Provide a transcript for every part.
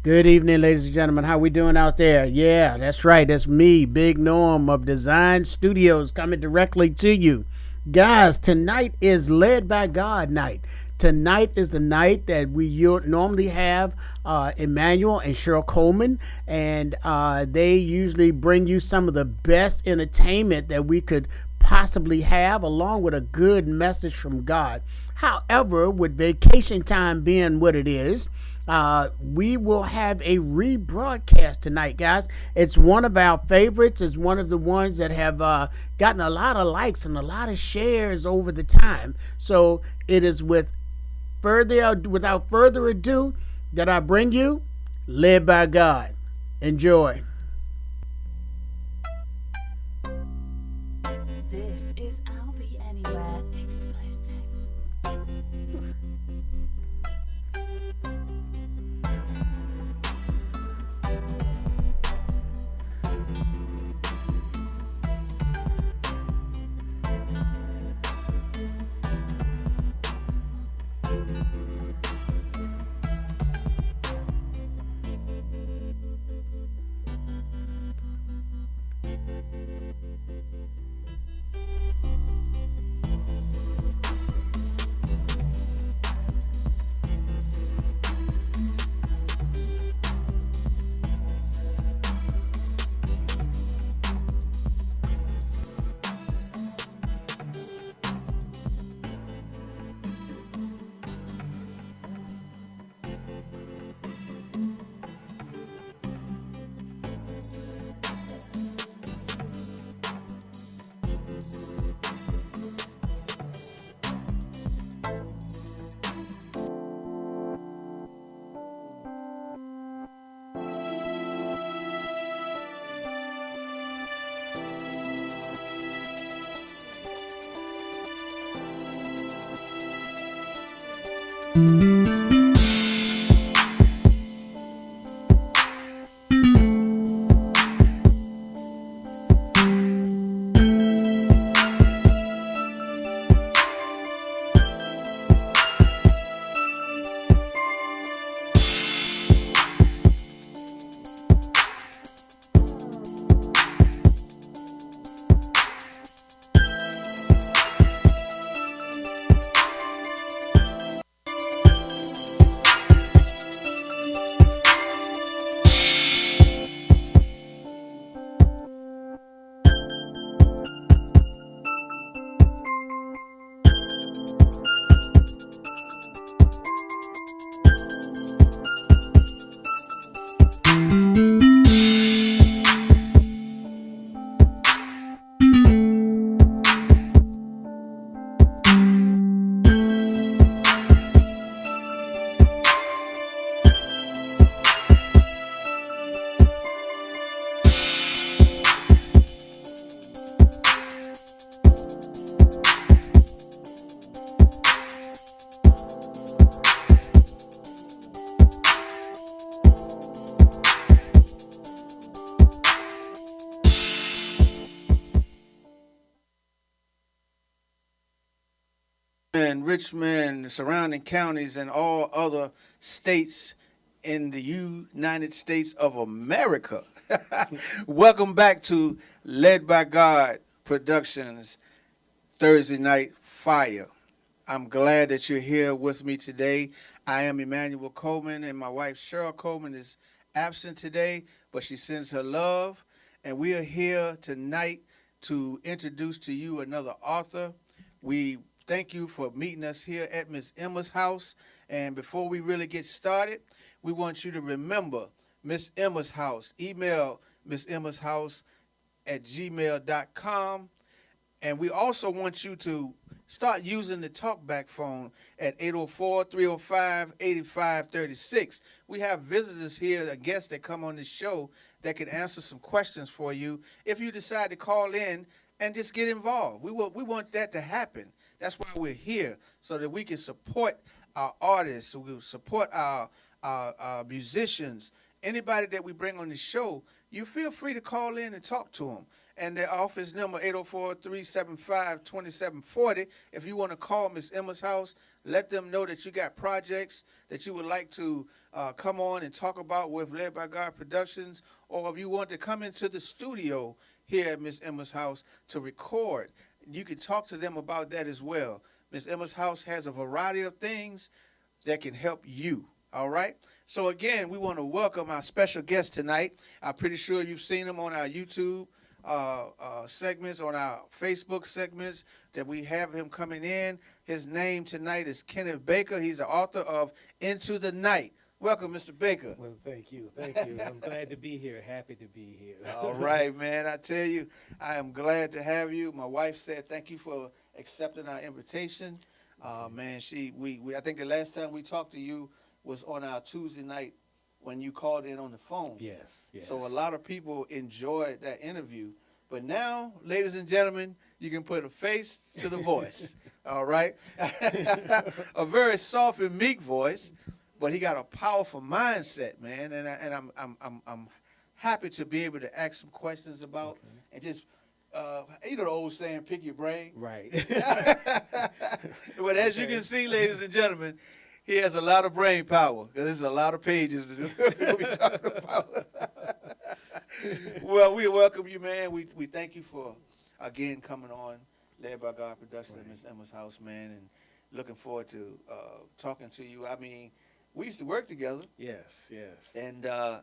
Good evening, ladies and gentlemen. How we doing out there? Yeah, that's right. That's me, Big Norm of Design Studios, coming directly to you. Guys, tonight is Led by God night. Tonight is the night that we normally have Emmanuel and Cheryl Coleman, and they usually bring you some of the best entertainment that we could possibly have, along with a good message from God. However, with vacation time being what it is, we will have a rebroadcast tonight, guys. It's one of our favorites. It's one of the ones that have gotten a lot of likes and a lot of shares over the time. So it is without further ado that I bring you Led by God. Enjoy. This is I'll Be Anywhere exclusive. And Richmond, surrounding counties, and all other states in the United States of America. Welcome back to Led by God Productions Thursday Night Fire. I'm glad that you're here with me today. I am Emmanuel Coleman, and my wife Cheryl Coleman is absent today, but she sends her love. And we are here tonight to introduce to you another author. We thank you for meeting us here at Miss Emma's house. And before we really get started, we want you to remember Miss Emma's house. Email Miss Emma's house at gmail.com. And we also want you to start using the talkback phone at 804-305-8536. We have visitors here, guests that come on the show that can answer some questions for you if you decide to call in and just get involved. We want that to happen. That's why we're here, so that we can support our artists, we will support our musicians, anybody that we bring on the show. You feel free to call in and talk to them. And their office number 804-375-2740. If you want to call Miss Emma's house, let them know that you got projects that you would like to come on and talk about with Led by God Productions, or if you want to come into the studio here at Miss Emma's house to record, you can talk to them about that as well. Miss Emma's house has a variety of things that can help you. All right. So again, we want to welcome our special guest tonight. I'm pretty sure you've seen him on our YouTube segments, on our Facebook segments that we have him coming in. His name tonight is Kenneth Baker. He's the author of Into the Night. Welcome, Mr. Baker. Well, thank you. Thank you. I'm glad to be here. Happy to be here. All right, man. I tell you, I am glad to have you. My wife said thank you for accepting our invitation. Man, I think the last time we talked to you was on our Tuesday night when you called in on the phone. Yes, yes. So a lot of people enjoyed that interview. But now, ladies and gentlemen, you can put a face to the voice. All right? A very soft and meek voice, but he got a powerful mindset, man. And I'm happy to be able to ask some questions about and just you know the old saying, pick your brain. Right. But as you can see, ladies and gentlemen, he has a lot of brain power because there's a lot of pages to be talking about. Well, we welcome you, man. We thank you for, again, coming on Led by God Productions at Miss Emma's house, man, and looking forward to talking to you. I mean, we used to work together. Yes, yes. And I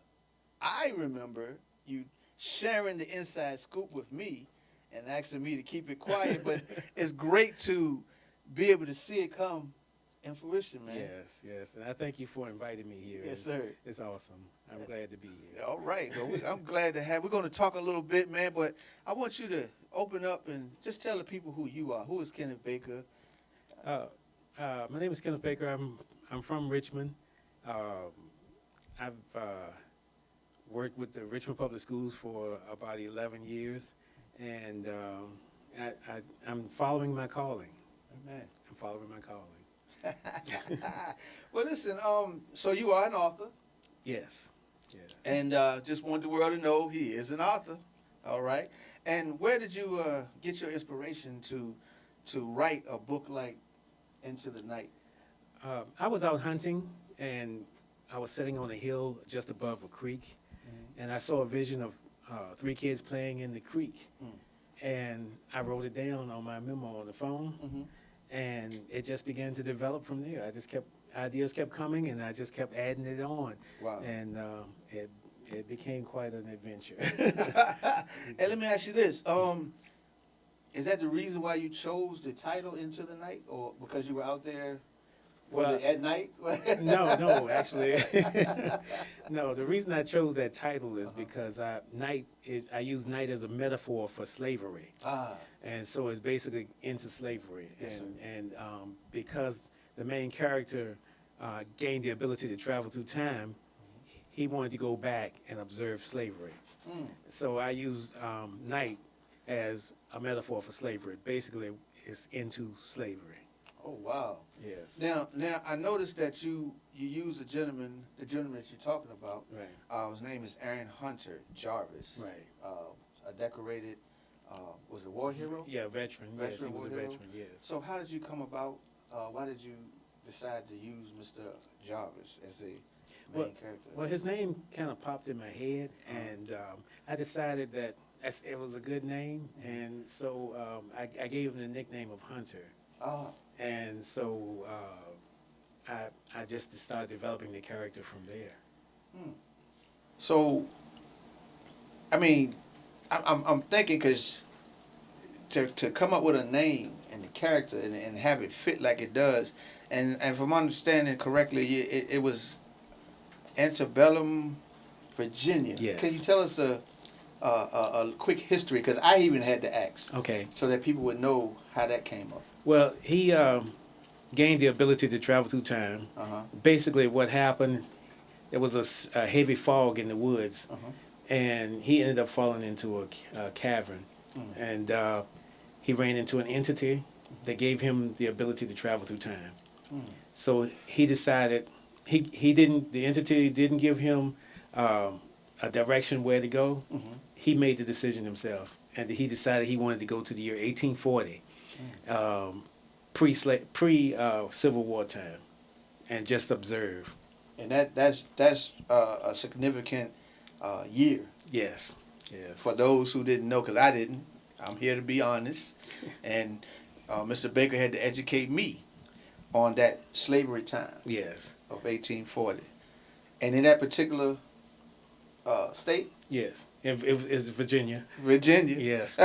remember you sharing the inside scoop with me and asking me to keep it quiet, but it's great to be able to see it come in fruition, man. Yes, yes. And I thank you for inviting me here. Yes, sir. It's awesome. I'm glad to be here. All right. Well, I'm glad to have. We're going to talk a little bit, man, but I want you to open up and just tell the people who you are. Who is Kenneth Baker? My name is Kenneth Baker. I'm from Richmond. I've worked with the Richmond Public Schools for about 11 years, and I'm following my calling. Amen. I'm following my calling. Well, listen, so you are an author, Yes. Yeah. and just want the world to know he is an author, all right? And where did you get your inspiration to write a book like Into the Night? I was out hunting, and I was sitting on a hill just above a creek, and I saw a vision of 3 kids playing in the creek, and I wrote it down on my memo on the phone, and it just began to develop from there. Ideas kept coming, and I just kept adding it on. Wow. And it became quite an adventure. And let me ask you this. Is that the reason why you chose the title Into the Night, or because you were out there? Was it at night? No, actually. No, the reason I chose that title is because I use night as a metaphor for slavery. And so it's basically into slavery. Yes, And because the main character gained the ability to travel through time, he wanted to go back and observe slavery. So I use night as a metaphor for slavery. Basically, it's into slavery. Oh, wow. Yes. Now I noticed that you use the gentleman that you're talking about. Right. His name is Aaron Hunter Jarvis. Right. A decorated, was a war hero? Yeah, veteran. Yes, he Veteran, was a war hero? veteran. Yes. So how did you come about, why did you decide to use Mr. Jarvis as a main character? Well, his name kind of popped in my head, and I decided that it was a good name, and so I gave him the nickname of Hunter. And so I just started developing the character from there. So, I mean, I'm thinking because to come up with a name and the character and have it fit like it does, and if I'm understanding correctly, it was Antebellum, Virginia. Yes. Can you tell us a quick history? Because I even had to ask. Okay. So that people would know how that came up. Well, he gained the ability to travel through time. Basically, what happened, there was a heavy fog in the woods, and he ended up falling into a cavern. And he ran into an entity that gave him the ability to travel through time. So he decided, the entity didn't give him a direction where to go. He made the decision himself, and he decided he wanted to go to the year 1840, Civil War time, and just observe. And that's a significant year. Yes, yes. For those who didn't know, because I didn't. I'm here to be honest. And Mr. Baker had to educate me on that slavery time Yes. of 1840. And in that particular state? Yes. It's Virginia. Virginia. Yes.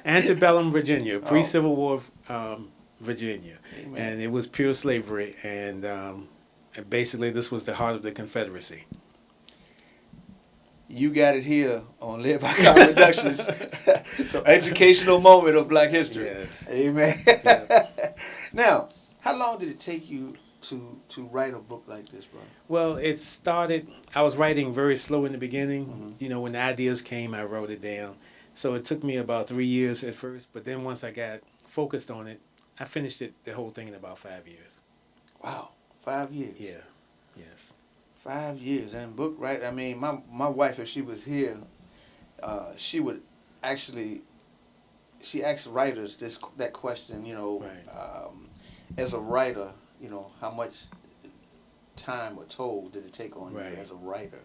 Antebellum Virginia, pre-Civil War Virginia. Amen. And it was pure slavery. And basically this was the heart of the Confederacy. You got it here on Led by God Productions. So educational moment of Black history. Yes. Amen. Yeah. Now, how long did it take you to write a book like this, bro? Well, it started, I was writing very slow in the beginning. Mm-hmm. You know, when the ideas came, I wrote it down. So it took me about 3 years at first, but then once I got focused on it, I finished the whole thing in about 5 years. Wow, 5 years. Yeah, yes. 5 years and book, right? I mean, my wife, if she was here, she would actually, she asks writers that question, you know, Right. as a writer, you know, how much time or toll did it take on Right. you as a writer?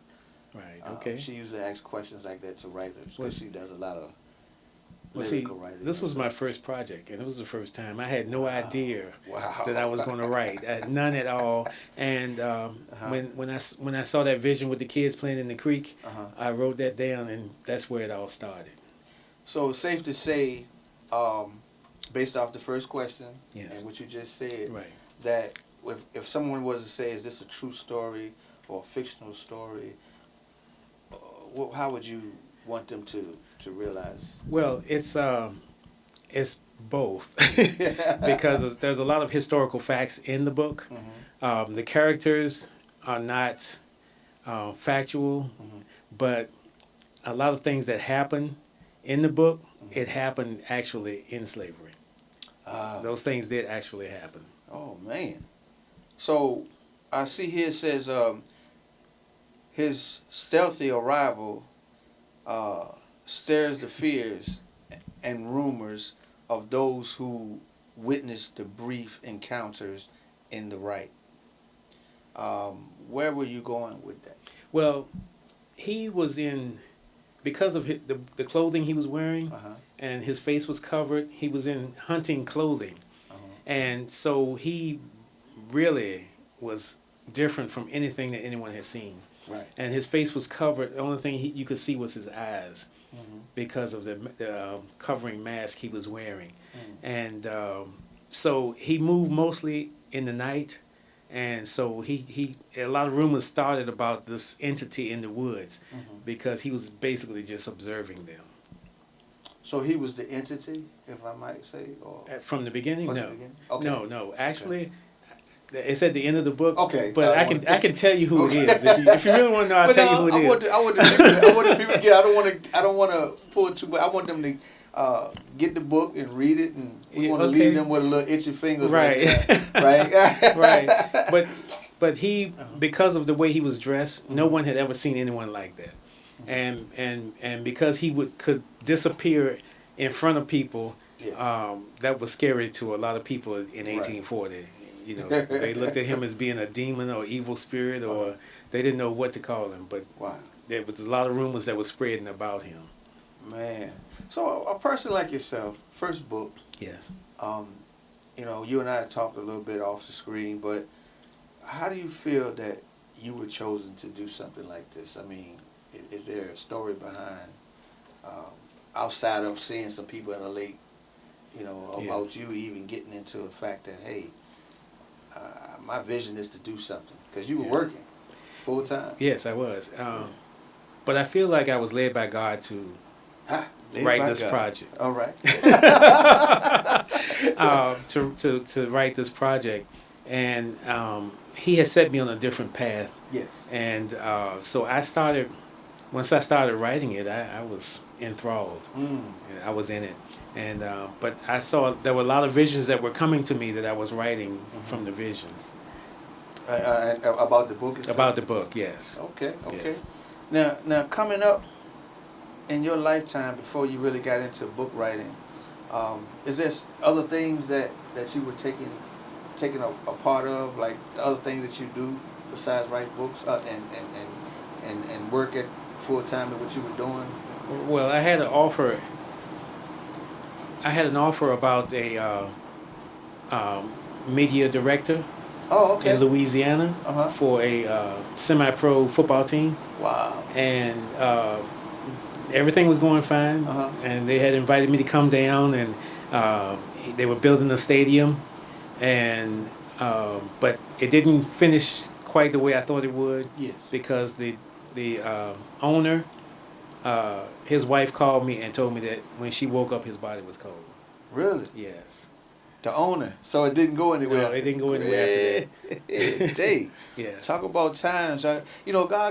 Right, okay. She usually asks questions like that to writers Well, because she does a lot of Well, see, lyrical writing. this was my first project, and it was the first time. I had no idea Wow. that I was going to write, none at all. And when I saw that vision with the kids playing in the creek, I wrote that down, and that's where it all started. So it's safe to say, based off the first question Yes. and what you just said, Right. that if someone was to say, is this a true story or a fictional story, how would you want them to realize? Well, it's both because there's a lot of historical facts in the book. Mm-hmm. The characters are not factual, Mm-hmm. but a lot of things that happen in the book, it happened actually in slavery. Those things did actually happen. Oh, man. So I see here it says his stealthy arrival stirs the fears and rumors of those who witnessed the brief encounters in the right. Where were you going with that? Well, he was because of the clothing he was wearing, and his face was covered, he was in hunting clothing. And so he really was different from anything that anyone had seen. Right. And his face was covered. The only thing you could see was his eyes because of the covering mask he was wearing. And so he moved mostly in the night. And so a lot of rumors started about this entity in the woods because he was basically just observing them. So he was the entity, if I might say? Or From the beginning? from No. the beginning? Okay. No. Actually, it's at the end of the book. Okay. But I can tell you who it is. If you really want to know, I'll tell you who it is. I want the people to get. I don't want to pull it too, but I want them to get the book and read it, and we want to leave them with a little itchy fingers. Right. Right. Right. But he, because of the way he was dressed, no one had ever seen anyone like that. And because he could disappear in front of people, that was scary to a lot of people in 1840. You know, they looked at him as being a demon or evil spirit, or they didn't know what to call him. But there was a lot of rumors that were spreading about him. Man, so a person like yourself, first book. Yes. You know, you and I talked a little bit off the screen, but how do you feel that you were chosen to do something like this? I mean, is there a story behind, outside of seeing some people in the lake, you know, about you even getting into the fact that, hey, my vision is to do something? Because you were working full time. Yes, I was. But I feel like I was led by God to write this project. All right. To write this project, and he had set me on a different path. Yes. And so once I started writing it, I was enthralled. And I was in it. And but I saw there were a lot of visions that were coming to me that I was writing from the visions. About the book itself? About the book, yes. Okay. Yes. Now coming up, in your lifetime before you really got into book writing, is there other things that you were taking a part of, like the other things that you do besides write books and work at full time at what you were doing? Well, I had an offer. I had an offer about a media director Oh, okay. in Louisiana Uh-huh. for a semi-pro football team, Wow. and everything was going fine. Uh-huh. And they had invited me to come down, and they were building a stadium, and but it didn't finish quite the way I thought it would. Yes. Because the owner, his wife called me and told me that when she woke up, his body was cold. Really? Yes. The owner. So it didn't go anywhere. No, it didn't go anywhere after that. Day. Yes. Talk about times. God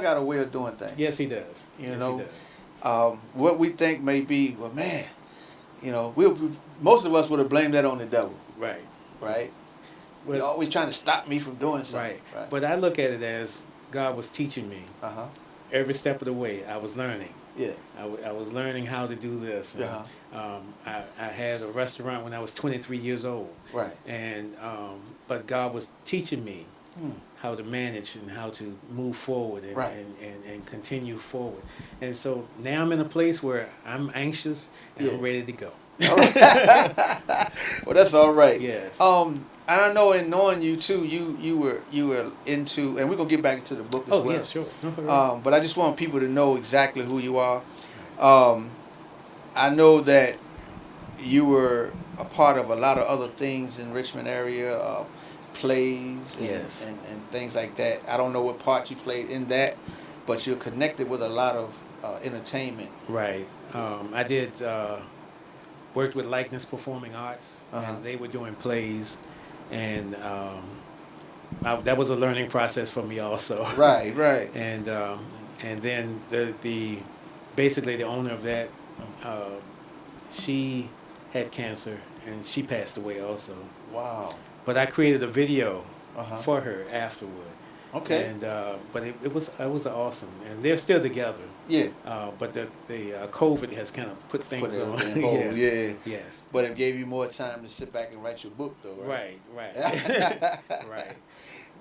got a way of doing things. Yes, he does. You Yes, know, he does. what we think may be, well, man, most of us would have blamed that on the devil, Right. right? Well, They're always trying to stop me from doing something. right. But I look at it as God was teaching me Uh-huh. every step of the way. I was learning. Yeah. I was learning how to do this. And, Uh-huh. I had a restaurant when I was 23 years old. Right. And but God was teaching me how to manage and how to move forward and, Right. and continue forward. And so now I'm in a place where I'm anxious and I'm ready to go. Well, that's all right. Yes. And I know in knowing you too, you were into, and we're gonna get back into the book as well. Yeah, sure. But I just want people to know exactly who you are. I know that you were a part of a lot of other things in Richmond area, plays and, Yes. and things like that. I don't know what part you played in that, but you're connected with a lot of entertainment. Right. I did worked with Likeness Performing Arts, Uh-huh. and they were doing plays, and that was a learning process for me also. Right, right. And then the basically the owner of that, she had cancer and she passed away also. Wow. But I created a video Uh-huh. for her afterward. Okay. And but it was awesome, and they're still together. Yeah. But the COVID has kind of put things Put on. everything on hold, yeah. Yes. But it gave you more time to sit back and write your book, though, right? Right. Right.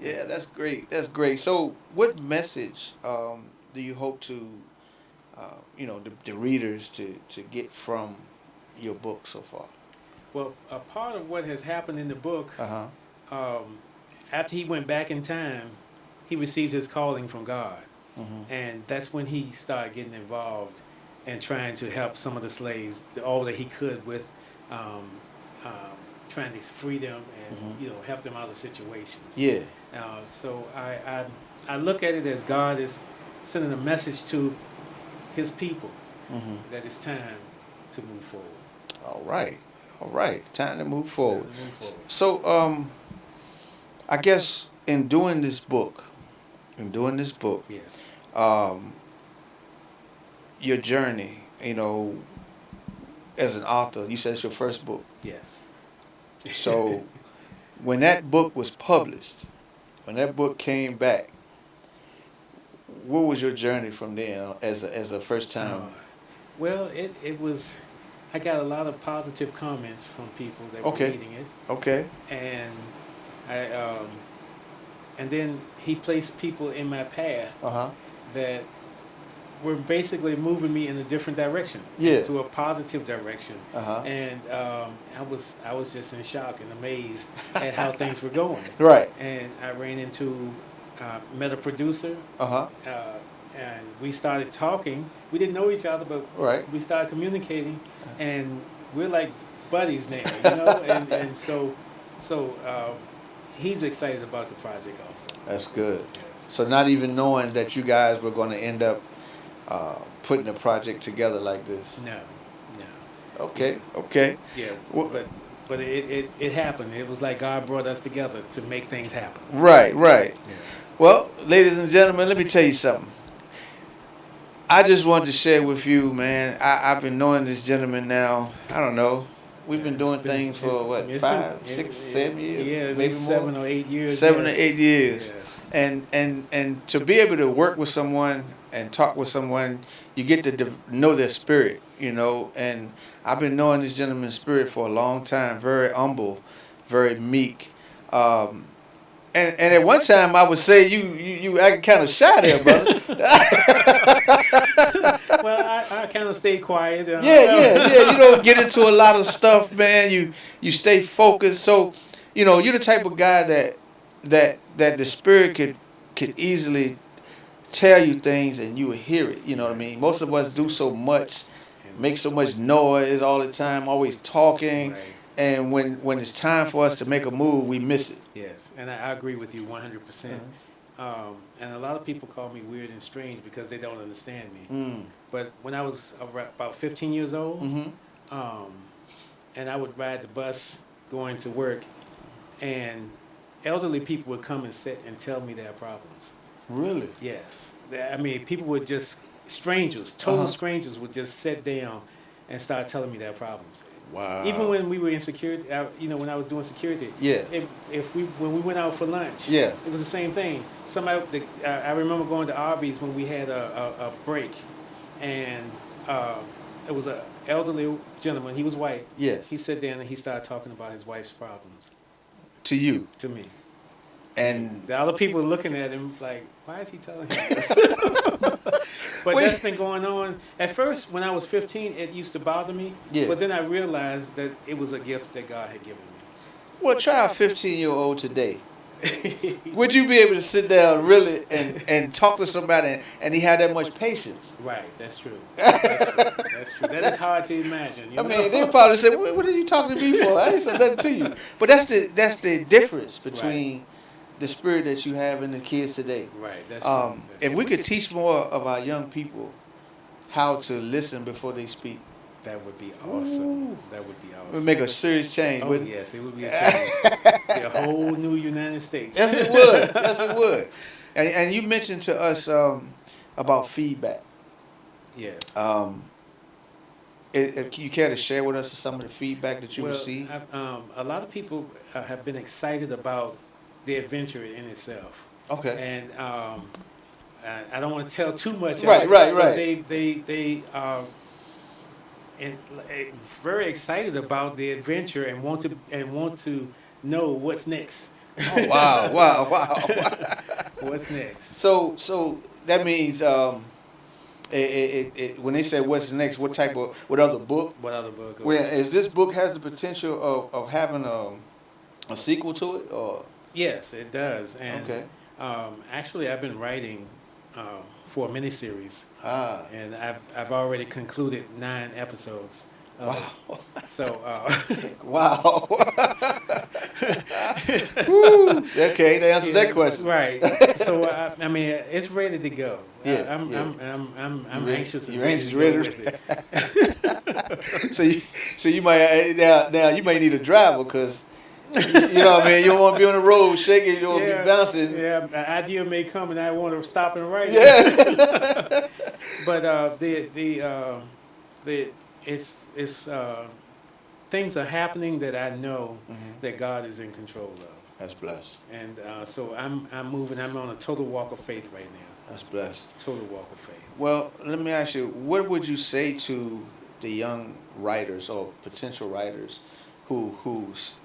Yeah, that's great. That's great. So, what message do you hope to, the readers to get from your book so far? Well, a part of what has happened in the book, Uh-huh. after he went back in time, he received his calling from God. Mm-hmm. And that's when he started getting involved and trying to help some of the slaves all that he could with trying to free them and Mm-hmm. help them out of situations. Yeah. So I look at it as God is sending a message to his people Mm-hmm. that it's time to move forward. All right. All right. Time to move forward. Time to move forward. So, I guess in doing this book, Yes. your journey, as an author, you said it's your first book. Yes. So, when that book was published, when that book came back, what was your journey from there as a first time? Well, it was. I got a lot of positive comments from people that were Okay. reading it, Okay. and and then he placed people in my path Uh-huh. that were basically moving me in a different direction, Yeah. to a positive direction, Uh-huh. and I was just in shock and amazed at how things were going. Right. And I ran into met a producer, Uh-huh. and we started talking. We didn't know each other, but Right. we started communicating, and we're like buddies now, and so he's excited about the project also. That's good. Yes. So not even knowing that you guys were going to end up putting a project together like this. No. Okay. Okay. Yeah, Well- but it happened. It was like God brought us together to make things happen. Right. Right. Yes. Well, ladies and gentlemen, let me tell you something. I just wanted to share with you, man. I've been knowing this gentleman now. I don't know. We've been doing things for what, 5, 6, 7 years? Yeah, maybe maybe more. 7 or 8 years. 7 yes. or 8 years. Yes. And to be able to work with someone and talk with someone, you get to know their spirit, you know. And I've been knowing this gentleman's spirit for a long time. Very humble, very meek. And at one time I would say you acting kind of shy there, brother. Well, I kind of stay quiet. Yeah. You don't get into a lot of stuff, man. You stay focused. So, you know, you're the type of guy that the spirit could easily tell you things and you will hear it. You know what I mean? Most of us do so much, make so much noise all the time, always talking. Right. And when it's time for us to make a move, we miss it. Yes, and I agree with you 100%. And a lot of people call me weird and strange because they don't understand me. But when I was about 15 years old, and I would ride the bus going to work, and elderly people would come and sit and tell me their problems. Really? Yes. I mean, people would just, strangers, total strangers would just sit down and start telling me their problems. Wow. Even when we were in security, when I was doing security, Yeah. When we went out for lunch, Yeah. it was the same thing. I remember going to Arby's when we had a break, and it was an elderly gentleman. He was white. Yes. He sat down and he started talking about his wife's problems To you. to me. And The other people were looking at him like, why is he telling him this? But Wait. that's been going on. At first, when I was 15, it used to bother me. Yeah. But then I realized that it was a gift that God had given well, try a 15-year-old today. Would you be able to sit down really and talk to somebody and he had that much patience? me. Right, that's true. That's true. That is hard to imagine. You I know? mean, they probably say, "What are you talking to me for? I ain't said nothing to you." But that's the difference between the spirit that you have in the kids today. Right, that's true. If we could teach more of our young people how to listen before they speak, That would be awesome. That would be it awesome. would make a serious change. Oh, wouldn't it? yes, it would be a change. Be a whole new United States. Yes, it would. Yes, it would. And you mentioned to us about feedback. Yes. Can you care to share with us some of the feedback that you Well, received? a lot of people have been excited about the adventure in itself. Okay. And I don't want to tell too much. Right, of it, right, but right. They are very excited about the adventure and want to know what's next. Oh, wow. What's next? So that means when they say what's next, what other book? What other book? Well, is this book has the potential of having a sequel to it, or? Yes, it does. And Okay. actually, I've been writing for a miniseries, Ah. and I've already concluded 9 episodes. Wow. So. Wow. Woo. Okay, they answered that question. Right. So I mean, it's ready to go. Yeah, I'm ready- anxious. you're and anxious, to go ready to- with it. So you might now you might need a driver because you know what I mean. You don't want to be on the road shaking. You don't want to be bouncing. Yeah, an idea may come and I want to stop and write. Yeah. But it's things are happening that I know that God is in control of. That's blessed. And so I'm moving. I'm on a total walk of faith right now. That's blessed. Total walk of faith. Well, let me ask you, what would you say to the young writers or potential writers who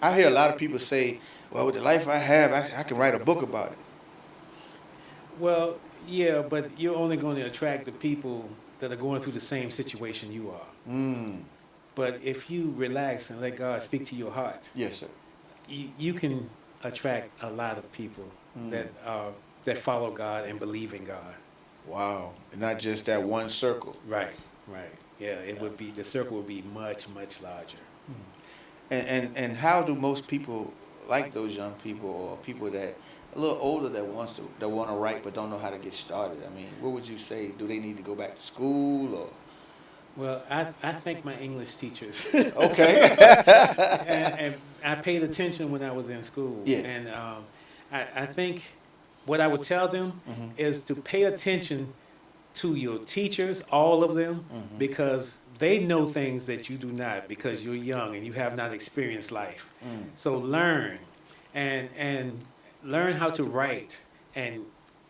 I hear a lot of people say, well, with the life I have, I can write a book about it. Well, yeah, but you're only going to attract the people that are going through the same situation you are. But if you relax and let God speak to your heart, Yes, sir. you can attract a lot of people that follow God and believe in God. Wow. And not just that one circle. Right. Yeah, the circle would be much, much larger. And how do most people, like those young people or people that a little older that want to write but don't know how to get started? I mean, what would you say? Do they need to go back to school or? Well, I thank my English teachers. Okay. and I paid attention when I was in school. Yeah. And I think what I would tell them is to pay attention to your teachers, all of them, because they know things that you do not, because you're young and you have not experienced life. So learn and learn how to write, and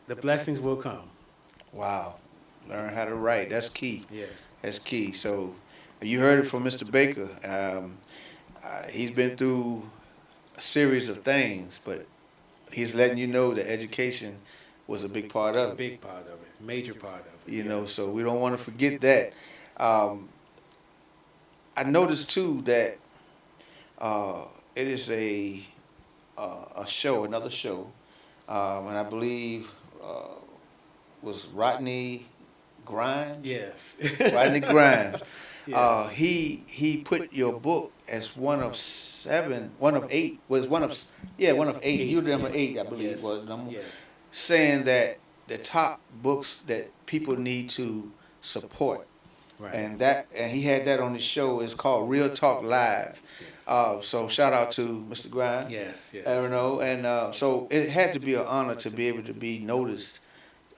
the blessings will come. Wow. Learn how to write. That's key. Yes. That's key. So you heard it from Mr. Baker. He's been through a series of things, but he's letting you know that education was a big part A of it. big part of it, major part of it. You know, so we don't want to forget that. I noticed too that it is a show, another show, and I believe was Rodney Grimes. Yes. Rodney Grimes. Yes. He put your book as one of 8. Was one of 8. You were number 8, I believe, Yes. was number. Yes. Saying that the top books that people need to support, Right. and he had that on his show. It's called Real Talk Live. So shout out to Mr. Grimes. Yes. Yes. I don't know, and so it had to be an honor to be able to be noticed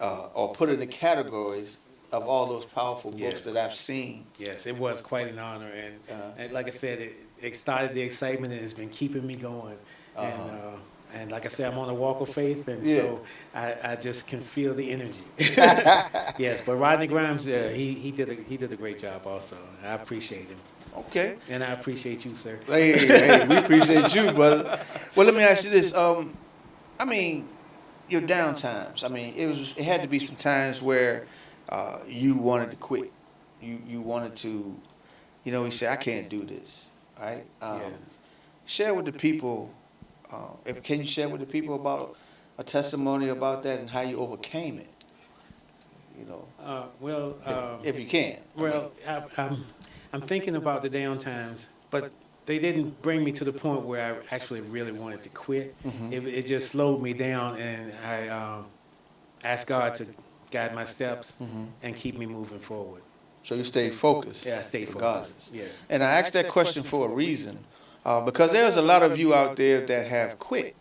or put in the categories of all those powerful books Yes. that I've seen. Yes, it was quite an honor, and like I said, it started the excitement, and it's been keeping me going. And like I said, I'm on a walk of faith, and so I just can feel the energy. Yes, but Rodney Grimes, he did a great job also. I appreciate him, Okay. and I appreciate you, sir. Hey, we appreciate you, brother. Well, let me ask you this. I mean, your down times. I mean, it had to be some times where you wanted to quit. You wanted to, you say, I can't do this, right? Yes. Share with the people. Can you share with the people about a testimony about that and how you overcame it? If you can. Well, I'm thinking about the down times, but they didn't bring me to the point where I actually really wanted to quit. It just slowed me down, and I asked God to guide my steps and keep me moving forward. So you stayed focused. Yeah, I stayed regardless. focused. Yes. And I asked that question for a reason, because there's a lot of you out there that have quit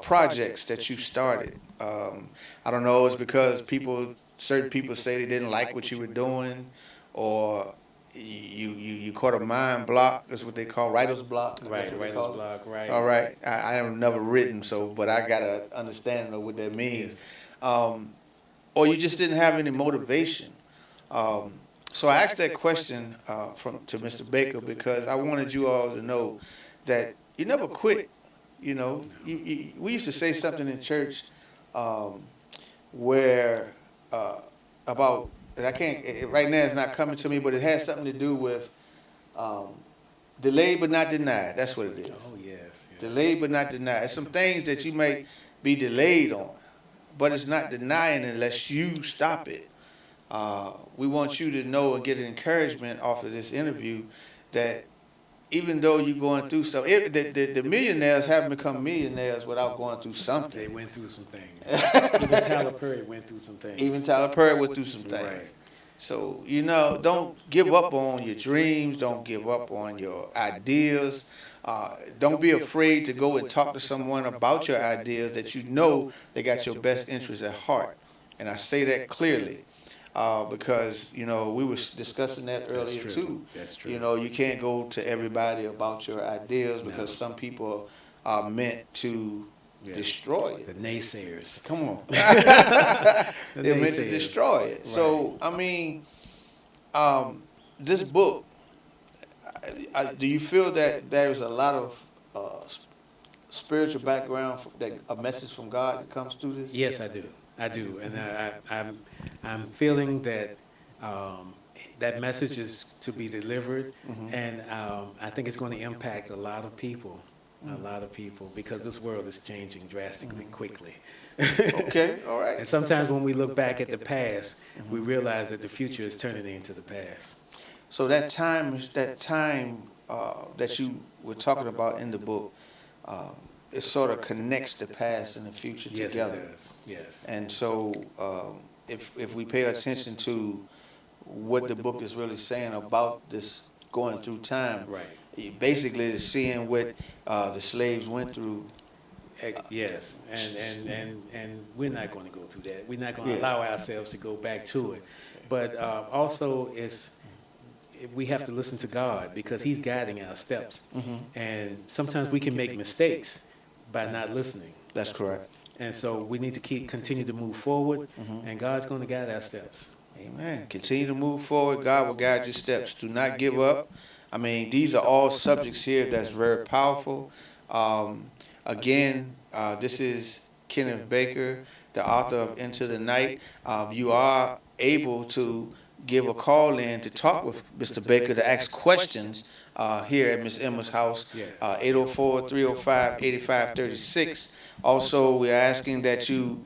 projects that you started. I don't know, it's because certain people say they didn't like what you were doing, or you caught a mind block. That's what they call writer's block. Right, writer's block, right. All right. I have never written, but I got an understanding of what that means. Or you just didn't have any motivation. So I asked that question to Mr. Baker because I wanted you all to know that you never quit. We used to say something in church where about, and I can't, right now it's not coming to me, but it has something to do with delayed but not denied. That's what it is. Oh, yes. Delayed but not denied. It's some things that you may be delayed on, but it's not denying unless you stop it. We want you to know and get an encouragement off of this interview that even though you're going through something, the millionaires haven't become millionaires without going through something. They went through some things. Even Tyler Perry went through some things. Even Tyler Perry went through some things. Right. So, don't give up on your dreams. Don't give up on your ideas. Don't be afraid to go and talk to someone about your ideas that you know they got your best interest at heart. And I say that clearly. Because, we were discussing that earlier too. That's true. You can't go to everybody about your ideas because some people are meant to destroy it. The naysayers. Come on. The They're meant to naysayers. destroy it. So, this book, do you feel that there's a lot of spiritual background, a message from God that comes through this? Yes, I do. And I'm feeling that that message is to be delivered, and I think it's going to impact a lot of people. A lot of people, because this world is changing drastically quickly. Okay, all right. And sometimes when we look back at the past, we realize that the future is turning into the past. So that time that you were talking about in the book, it sort of connects the past and the future Yes, together. it does. Yes. And so, if we pay attention to what the book is really saying about this going through time, Right. Basically, it's seeing what the slaves went through. Yes, and we're not going to go through that. We're not going to Yeah. allow ourselves to go back to it. But also, we have to listen to God because He's guiding our steps. And sometimes we can make mistakes by not listening. That's correct. And so we need to continue to move forward, and God's going to guide our steps. Amen. Continue to move forward. God will guide your steps. Do not give up. I mean, these are all subjects here that's very powerful. Again, this is Kenneth Baker, the author of Into the Night. You are able to give a call in to talk with Mr. Baker, to ask questions here at Miss Emma's house, 804-305-8536. Also, we're asking that you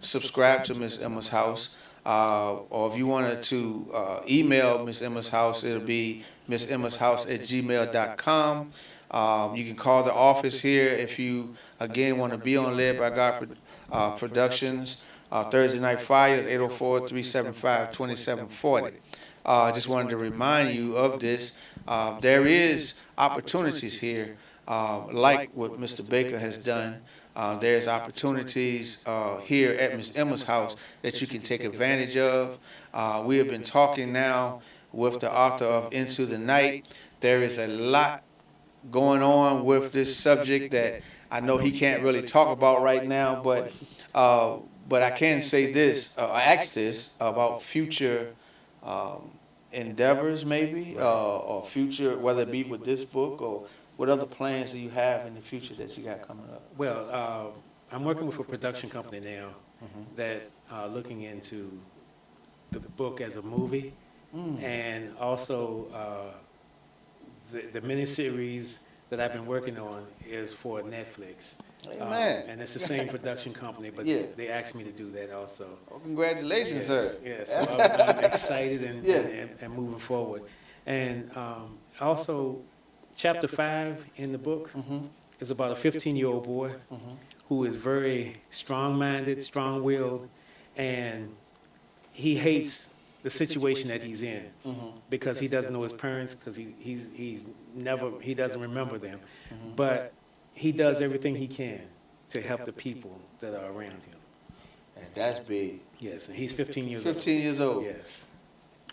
subscribe to Miss Emma's house. Or if you wanted to email Miss Emma's house, it'll be missemmashouse@gmail.com. You can call the office here if you, again, want to be on Led by God Productions. Thursday Night Fires, 804-375-2740. I just wanted to remind you of this. There is opportunities here, like what Mr. Baker has done. There's opportunities here at Miss Emma's house that you can take advantage of. We have been talking now with the author of Into the Night. There is a lot going on with this subject that I know he can't really talk about right now, but I can say this, ask this about future endeavors maybe, or future, whether it be with this book or what other plans do you have in the future that you got coming up? Well, I'm working with a production company now that looking into the book as a movie, and also the miniseries that I've been working on is for Netflix. Amen. And it's the same production company, but they asked me to do that also. Well, congratulations, sir. Yes, so I'm excited and moving forward. And also, Chapter 5 in the book is about a 15-year-old boy who is very strong-minded, strong-willed, and he hates the situation that he's in because he doesn't know his parents, because he doesn't remember them. But he does everything he can to help the people that are around him. And that's big. Yes, and he's 15 years old. 15 years old. Yes,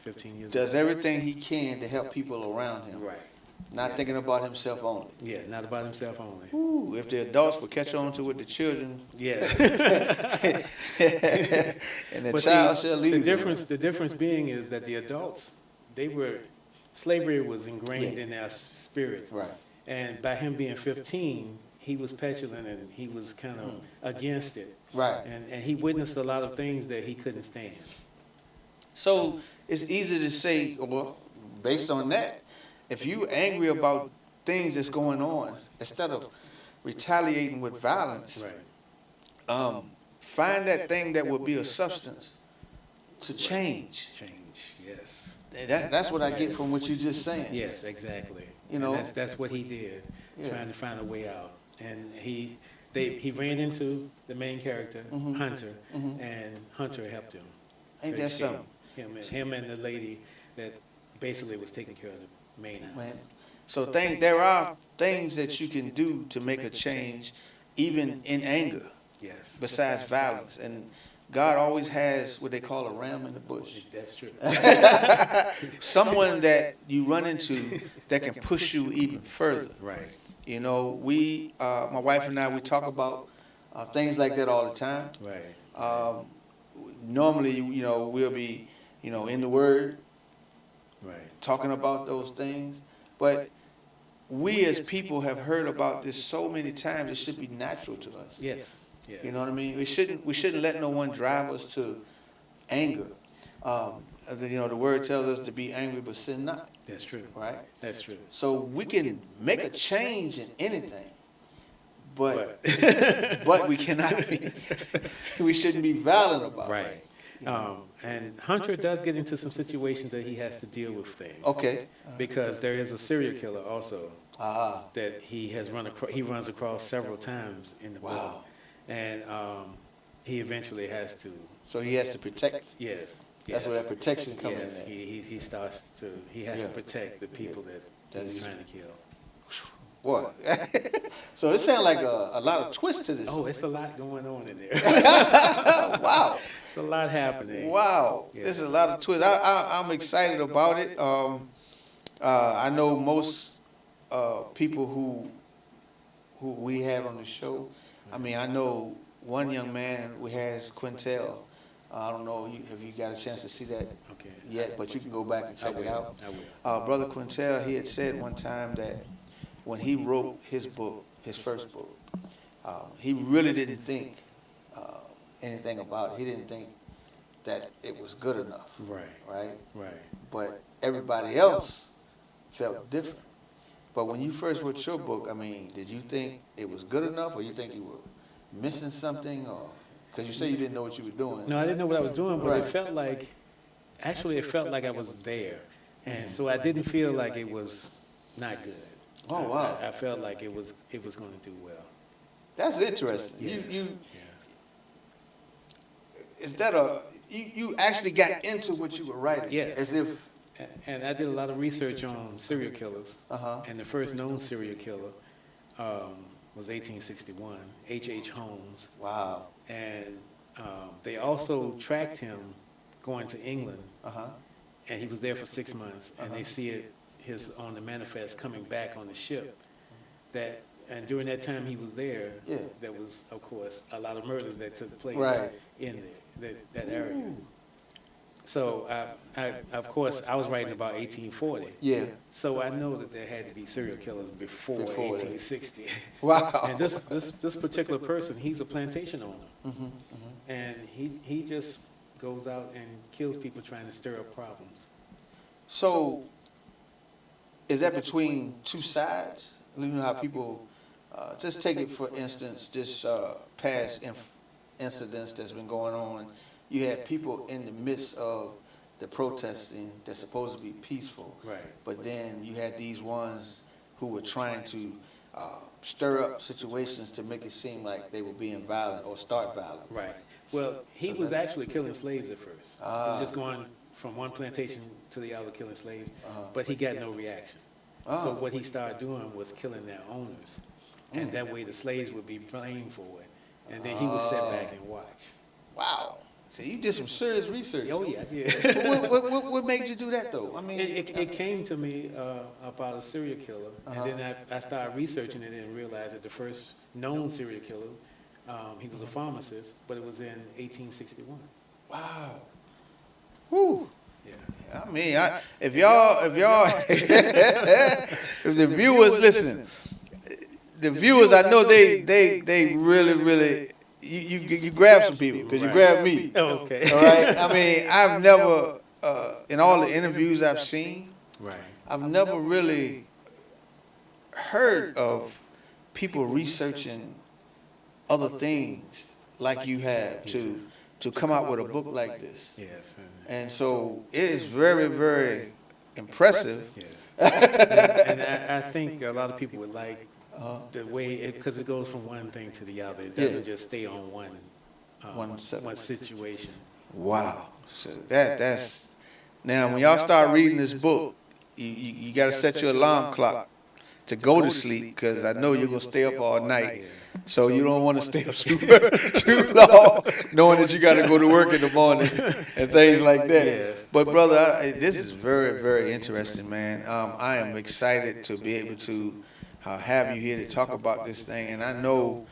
15 years old. Does everything he can to help people around him. Right. Not thinking about himself only. Yeah, not about himself only. Ooh, if the adults would catch on to what the children, Yeah. and the But child see, shall lead the difference being is that the adults, slavery was ingrained in their spirits. Right. And by him being 15, he was petulant and he was kind of against it. Right. And he witnessed a lot of things that he couldn't stand. So it's easy to say, well, based on that, if you're angry about things that's going on, instead of retaliating with violence, Right. find that thing that will be a substance to change. Change, yes. That's what I get from what you're just saying. Yes, exactly. You know, and that's what he did, Yeah. trying to find a way out. And he ran into the main character, Hunter, and Hunter helped him. Ain't to that escape. something? Him and the lady that basically was taking care of the main house. Man. So there are things that you can do to make a change, even in anger, Yes. besides violence. And God always has what they call a ram in the bush. That's true. Someone that you run into that can push you even further. Right. You know, my wife and I, we talk about things like that all the time. Right. Normally, you know, we'll be, you know, in the Word, Right. talking about those things. But we as people have heard about this so many times, it should be natural to us. Yes. Yes. You know what I mean? We shouldn't let no one drive us to anger. You know, the Word tells us to be angry but sin not, That's true. right? That's true. So we can make a change in anything, but we cannot be, we shouldn't be violent about it. Right. And Hunter does get into some situations that he has to deal with things. Okay. Because there is a serial killer also Ah, that he runs across several times in the book. wow. And he eventually has to. So he has to protect. Yes. That's where that protection comes Yes. in. He has Yeah. to protect the people that he's trying to kill. Boy. So it sounds like a lot of twists to this. Oh, it's a lot going on in there. Wow. It's a lot happening. Wow. Yeah. There's a lot of twists. I'm excited about it. I know most people who we have on the show, I mean, I know one young man we has Quintel. I don't know if you got a chance to see that Okay. yet, but you can go back and check it out. I will. Brother Quintel, he had said one time that when he wrote his book, his first book, he really didn't think anything about it. He didn't think that it was good enough. Right. Right? Right. But everybody else felt different. But when you first wrote your book, I mean, did you think it was good enough, or you think you were missing something, or because you say you didn't know what you were doing? No, I didn't know what I was doing, but Right. it felt like I was there, and so I didn't feel like it was not good. Oh, wow. I felt like it was going to do well. That's interesting. Yes. You Yes. is that you actually got into what you were writing? Yes. As if And I did a lot of research on serial killers, uh-huh. and the first known serial killer was 1861, H.H. Holmes, Wow. and they also tracked him going to England, Uh-huh. and he was there for 6 months, and they see it on the manifest coming back on the ship. And during that time he was there, Yeah. there was, of course, a lot of murders that took place Right. in that area. So, of course, I was writing about 1840. Yeah. So I know that there had to be serial killers before Before that. 1860. Wow. And this particular person, he's a plantation owner, Mhm, and he just goes out and kills people trying to stir up problems. So, is that between two sides? You know how people, just take it for instance, this past incidents that's been going on. You had people in the midst of the protesting that's supposed to be peaceful. Right. But then you had these ones who were trying to stir up situations to make it seem like they were being violent or start violence. Right. Well, he was actually killing slaves at first. He Ah. was just going from one plantation to the other killing slaves, Uh-huh. but he got no reaction. Ah. So what he started doing was killing their owners, and that way the slaves would be blamed for it, and then he would sit back and watch. Wow. So you did some serious research. Oh yeah, yeah. What made you do that though? I mean, It came to me about a serial killer, Uh-huh. and then I started researching it and realized that the first known serial killer, he was a pharmacist, but it was in 1861. wow. Woo. Yeah. I mean, if the viewers listen, the viewers, I know they really you grab some people because you Right. grabbed me. Oh, okay. All right. I mean, I've never in all the interviews I've seen, Right. I've never really heard of people researching other things like you have to come out with a book like this. Yes. And so it is very, very impressive. Yes. And I think a lot of people would like Uh, the way, because it goes from one thing to the other. It Yeah. doesn't just stay on one One situation. wow. So that's now when y'all start reading this book, you got to set your alarm clock to go to sleep because I know you're gonna stay up all night. So you don't want to stay up too long, knowing that you got to go to work in the morning and things like that. Yes. But brother, this is very, very interesting, man. I am excited to be able to have you here to talk about this thing. And I know,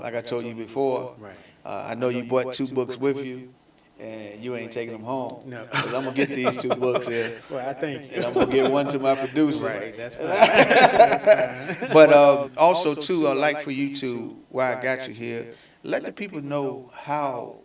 like I told you before, Right. I know you brought 2 books with you, and you ain't taking them home. No. Because I'm gonna get these 2 books here, Well, I thank and you. I'm gonna get one to my producer. Right. That's fine. But also too, I'd like for you to, while I got you here, let the people know how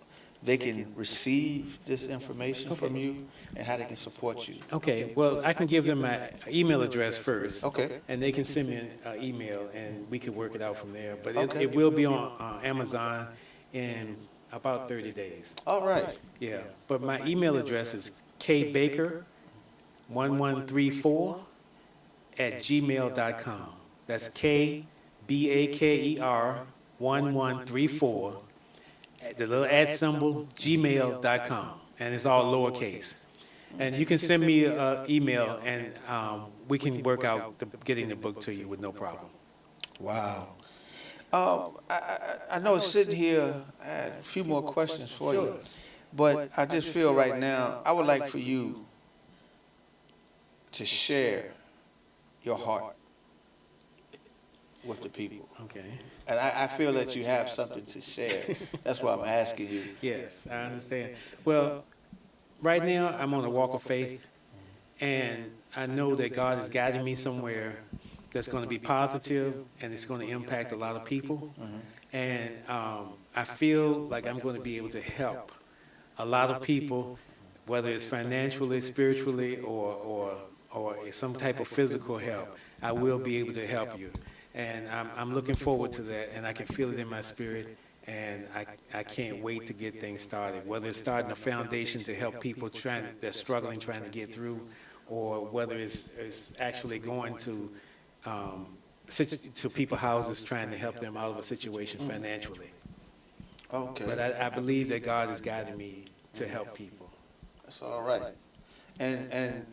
they can receive this information from you and how they can support you. Okay. Well, I can give them my email address first. Okay. And they can send me an email, and we can work it out from there. But Okay. it will be on Amazon in about 30 days. All right. Yeah. But my email address is kbaker1134@gmail.com. That's KBAKER1134, the little @ symbol, gmail.com. And it's all lowercase. And you can send me an email, and we can work out getting the book to you with no problem. Wow. I know sitting here, I had a few more questions for you, but I just feel right now, I would like for you to share your heart. with the people. Okay. And I feel that you have something to share. That's why I'm asking you. Yes, I understand. Well, right now I'm on a walk of faith, and I know that God is guiding me somewhere that's going to be positive and it's going to impact a lot of people. And I feel like I'm going to be able to help a lot of people, whether it's financially, spiritually, or some type of physical help. I will be able to help you. And I'm looking forward to that, and I can feel it in my spirit, and I can't wait to get things started, whether it's starting a foundation to help people that's struggling, trying to get through, or whether it's actually going to people's houses, trying to help them out of a situation financially. Okay. But I believe that God is guiding me to help people. That's all right. And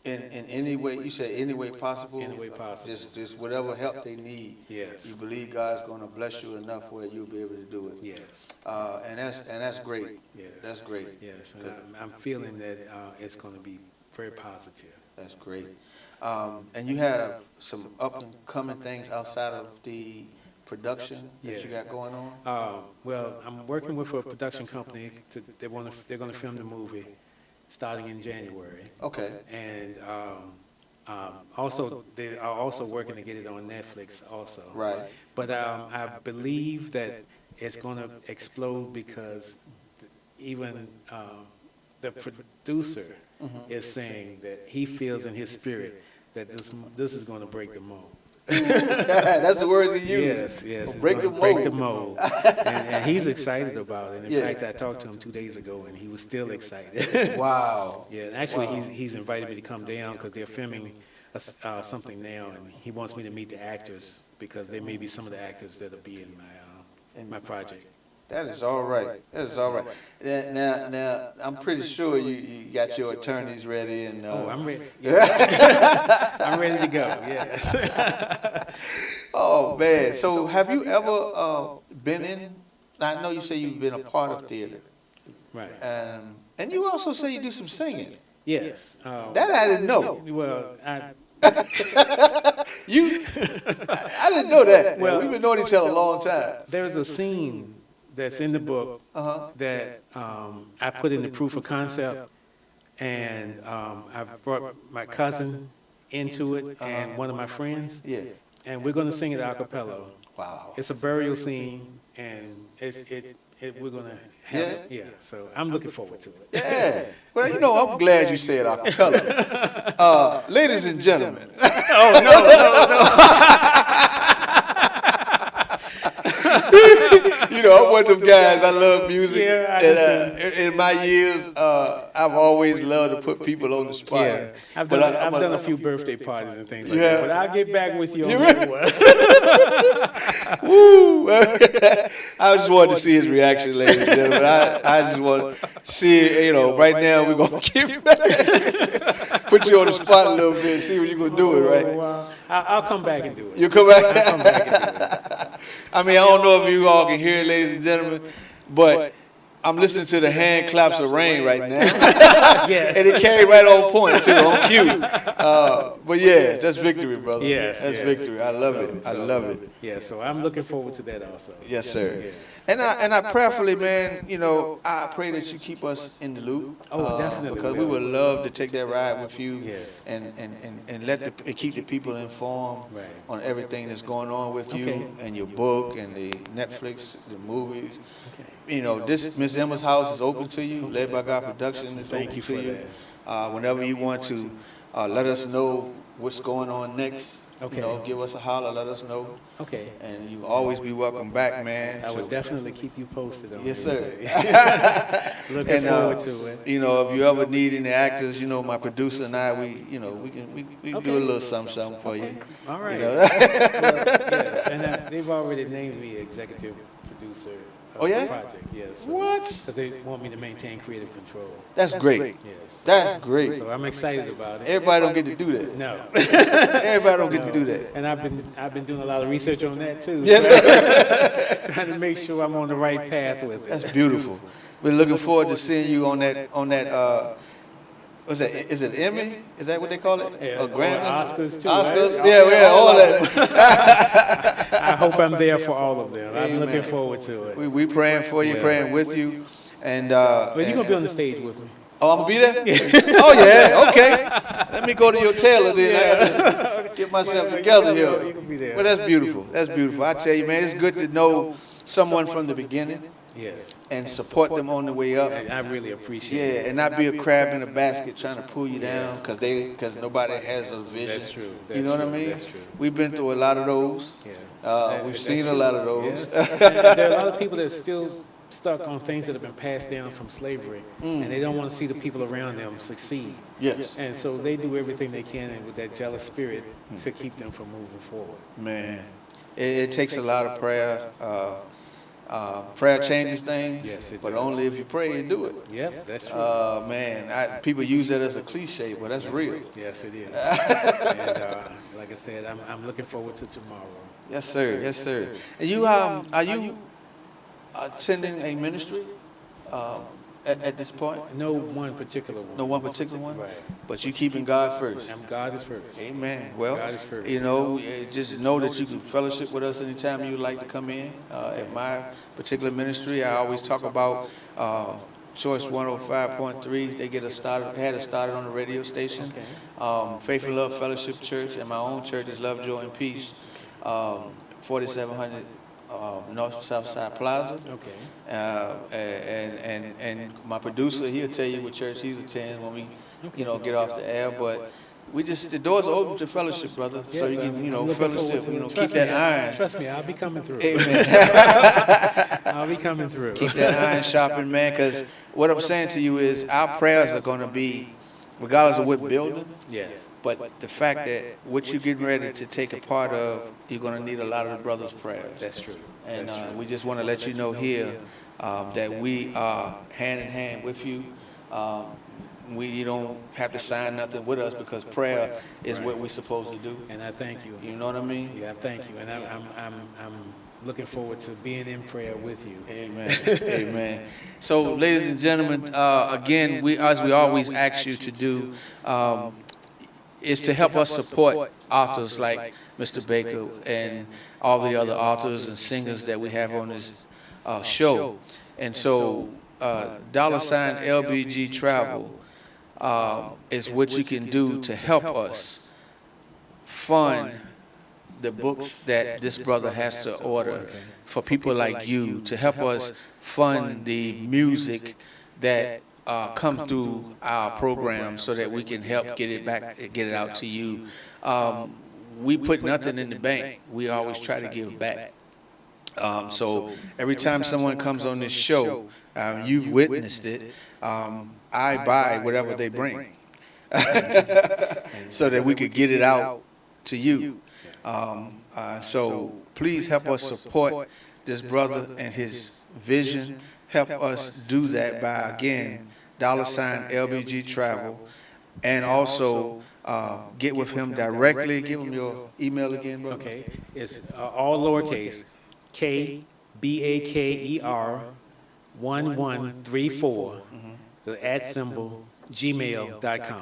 in any way, you said any way possible? Any way possible. Just whatever help they need. Yes. You believe God's going to bless you enough where you'll be able to do it. Yes. And that's great. Yes. That's great. Yes. And I'm feeling that it's going to be very positive. That's great. And you have some up and coming things outside of the production that you got going on? Well, I'm working with a production company. They're going to film the movie starting in January. Okay. And also, they are also working to get it on Netflix also. Right. But I believe that it's going to explode because even the producer is saying that he feels in his spirit that this is going to break the mold. That's the words he used. Yes. Break the mold. Break the mold. And he's excited about it. In fact, I talked to him 2 days ago, and he was still excited. Wow. Yeah, and actually, he's invited me to come down because they're filming something now, and he wants me to meet the actors because there may be some of the actors that'll be in my project. That is all right. That is all right. Now, I'm pretty sure you got your attorneys ready and. I'm ready. Yeah. I'm ready to go. Yes. Oh man! So, have you ever been in? I know you say you've been a part of theater, Right. And you also say you do some singing. Yes. That I didn't know. Well, I didn't know that. Well, we've been knowing each other a long time. There's a scene that's in the book that I put in the proof of concept, and I brought my cousin into it and one of my friends. Yeah. And we're going to sing it a cappella. Wow. It's a burial scene, and we're going to have it. Yeah. So I'm looking forward to it. Yeah. Well, I'm glad you said a cappella. Ladies and gentlemen. Oh, no. I'm one of them guys. I love music. Yeah, and in my years, I've always loved to put people on the spot. Yeah, I've done a few birthday parties and things like that, but I'll get back with you on that one. Woo! I just wanted to see his reaction, ladies and gentlemen. I just want to see, right now we're going to keep put you on the spot a little bit, see what you're going to do it, right? I'll come back and do it. You come back? I'll come back and do it. I mean, I don't know if you all can hear it, ladies and gentlemen, but I'm listening to the hand claps of rain right now. Yes. And it came right on point, too, on cue. But yeah, that's victory, brother. Yes. That's victory. I love it. I love it. Yeah, so I'm looking forward to that also. Yes, sir. Yeah. And I prayerfully, man, I pray that you keep us in the loop. Oh, definitely. Because we would love to take that ride with you. Yes. And keep the people informed on everything that's going on with you and your book and the Netflix, the movies. This Miss Emma's house is open to you. Led by God Production is open to you. Whenever you want to let us know what's going on next. Give us a holler, let us know. Okay. And you always be welcome back, man. I will definitely keep you posted on Yes, it. sir. Looking forward to it. If you ever need any actors, my producer and I, we can do a little something for you. All right. Yes. And they've already named me executive producer of the project. Yes. What? Because they want me to maintain creative control. That's great. Yes. That's great. So I'm excited about it. Everybody don't get to do that. No. Everybody don't get to do that. And I've been doing a lot of research on that too. Yes. Trying to make sure I'm on the right path with it. That's beautiful. We're looking forward to seeing you on that what's that? Is it Emmy? Is that what they call it? Yeah, Or Grammy? Oscars too. Oscars? Right? Yeah, all that. I hope I'm there for all of them. I'm Amen. looking forward to it. We praying for you, praying with you. And But you're gonna be on the stage with me. oh, I'm gonna be there? Oh yeah, okay. Let me go to your tailor then. I gotta get myself together here. You can be there. Well, that's beautiful. That's beautiful. I tell you, man, it's good to know someone from the beginning Yes. and support them on the way up. I really appreciate it. Yeah, and not be a crab in a basket trying to pull you down because nobody has a vision. That's true. You know what I mean? That's true. We've been through a lot of those. Yeah. We've seen a lot of those. Yes. And there are a lot of people that are still stuck on things that have been passed down from slavery, and they don't want to see the people around them succeed. Yes, And so they do everything they can with that jealous spirit to keep them from moving forward. man. It takes a lot of prayer. Prayer changes things, Yes, it but does. only if you pray and do it. Yep, that's true. Man, people use that as a cliche, but that's real. Yes, it is. And like I said, I'm looking forward to tomorrow. Yes, sir. Yes, sir. And you, are you attending a ministry at this point? No one particular one. No one particular one? Right. But you keeping God first. God is first. Amen. Well, God is first. you know, just know that you can fellowship with us anytime you would like to come in. At my particular ministry, I always talk about Choice 105.3. They had us started on the radio station. Faith and Love Fellowship Church, and my own church is Love, Joy, and Peace, 4700 North South Side Plaza. Okay. And my producer, he'll tell you what church he's attending when we, get off the air. But the doors are open to fellowship, brother. So you can, I'm looking fellowship, forward to it. keep Trust that me, iron. Trust me, I'll be coming through. Amen. I'll be coming through. Keep that iron sharpened, man, because what I'm saying to you is our prayers are going to be, regardless of what building, Yes. but the fact that what you're getting ready to take a part of, you're going to need a lot of the brothers' prayers. That's true. And That's true. we just want to let you know here that we are hand in hand with you. You don't have to sign nothing with us because prayer is what we're supposed to do. And I thank you. You know what I mean? Yeah, thank you. And I'm looking forward to being in prayer with you. Amen. Amen. So, ladies and gentlemen, again, as we always ask you to do, is to help us support authors like Mr. Baker and all the other authors and singers that we have on this show. And so, $ LBG Travel is what you can do to help us fund the books that this brother has to order for people like you, to help us fund the music that come through our program so that we can help get it out to you. We put nothing in the bank. We always try to give back. So every time someone comes on this show, you've witnessed it, I buy whatever they bring so that we could get it out to you. So please help us support this brother and his vision. Help us do that by, again, $ LBG Travel, and also get with him directly. Give him your email again, brother. Okay. It's all lowercase, KBAKER 1134, the @ gmail.com.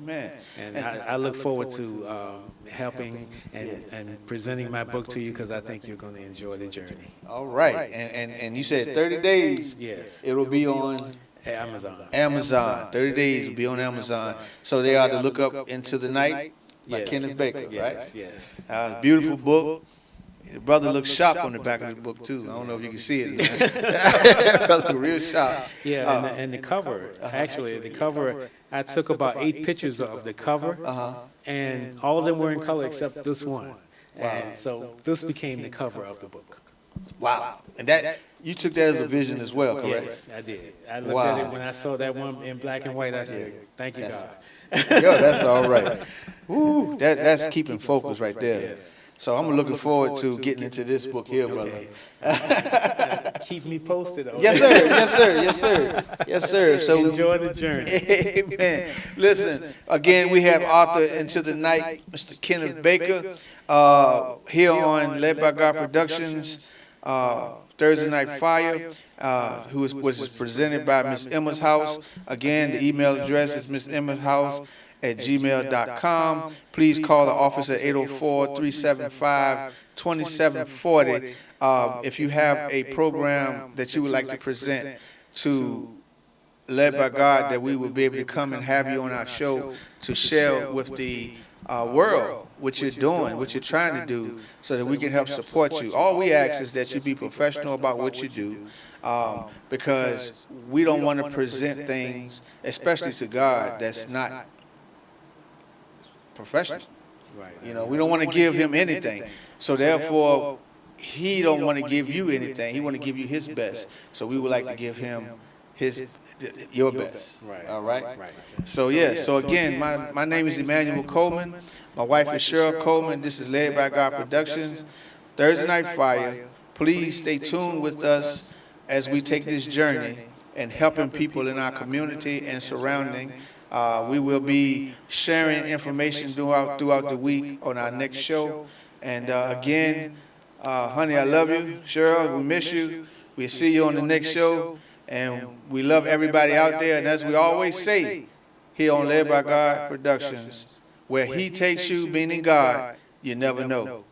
Amen. And I look forward to helping and presenting my book to you because I think you're going to enjoy the journey. All right. And you said 30 days. Yes. It'll be on Amazon. 30 days will be on Amazon. So they are to look up Into the Night by Yes. Kenneth Baker, right? Yes. Beautiful book. The brother looks sharp on the back of the book too. I don't know if you can see it. Brother look real sharp. Yeah, and the cover, actually, the cover, I took about 8 pictures of the cover, and all of them were in color except this one. And so this became the cover of the book. Wow. And that you took that as a vision as well, correct? Yes, I did. I looked at it when I saw that one in black and white. I said, "Thank you, God." Yo, that's all right. Woo, that's keeping focus right there. Yes. So I'm looking forward to getting into this book here, brother. Keep me posted. Okay? Yes, sir. Yes, sir. Yes, sir. Yes, sir. So Enjoy the journey. Amen. Listen, again, we have author Into the Night, Mr. Kenneth Baker, here on Led by God Productions, Thursday Night Fire. which is presented by Miss Emma's House. Again, the email address is missemma'shouse@gmail.com. Please call the office at 804-375-2740 if you have a program that you would like to present to Led by God, that we will be able to come and have you on our show to share with the world what you're doing, what you're trying to do, so that we can help support you. All we ask is that you be professional about what you do, because we don't want to present things, especially to God, that's not professional. Right. You know, we don't want to give him anything. So therefore, he don't want to give you anything. He want to give you his best. So we would like to give him your best. Right. All right. Right. So yeah. So again, my name is Emmanuel Coleman. My wife is Cheryl Coleman. This is Led by God Productions. Thursday Night Fire. Please stay tuned with us as we take this journey and helping people in our community and surrounding. We will be sharing information throughout the week on our next show. And again, honey, I love you. Cheryl, we miss you. We'll see you on the next show. And we love everybody out there. And as we always say here on Led by God Productions, where he takes you, meaning God, you never know.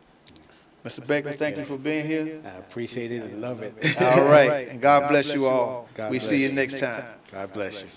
Mr. Baker, thank you for being here. I appreciate it and love it. All right. And God bless you all. God We bless see you you. next time. God bless you.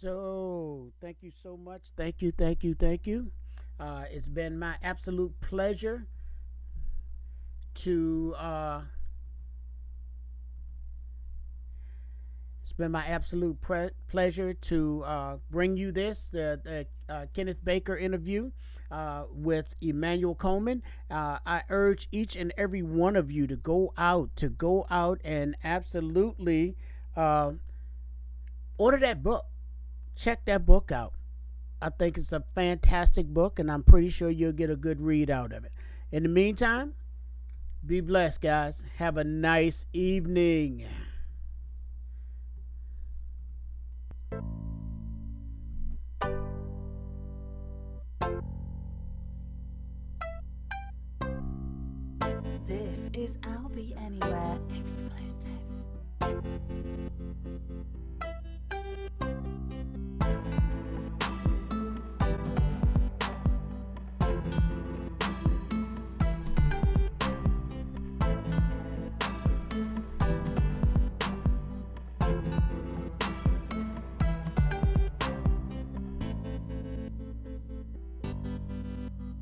So, thank you so much. Thank you, thank you, thank you. It's been my absolute pleasure to bring you the Kenneth Baker interview with Emmanuel Coleman. I urge each and every one of you to go out and absolutely order that book. Check that book out. I think it's a fantastic book, and I'm pretty sure you'll get a good read out of it. In the meantime, be blessed, guys. Have a nice evening. This is I'll Be Anywhere exclusive.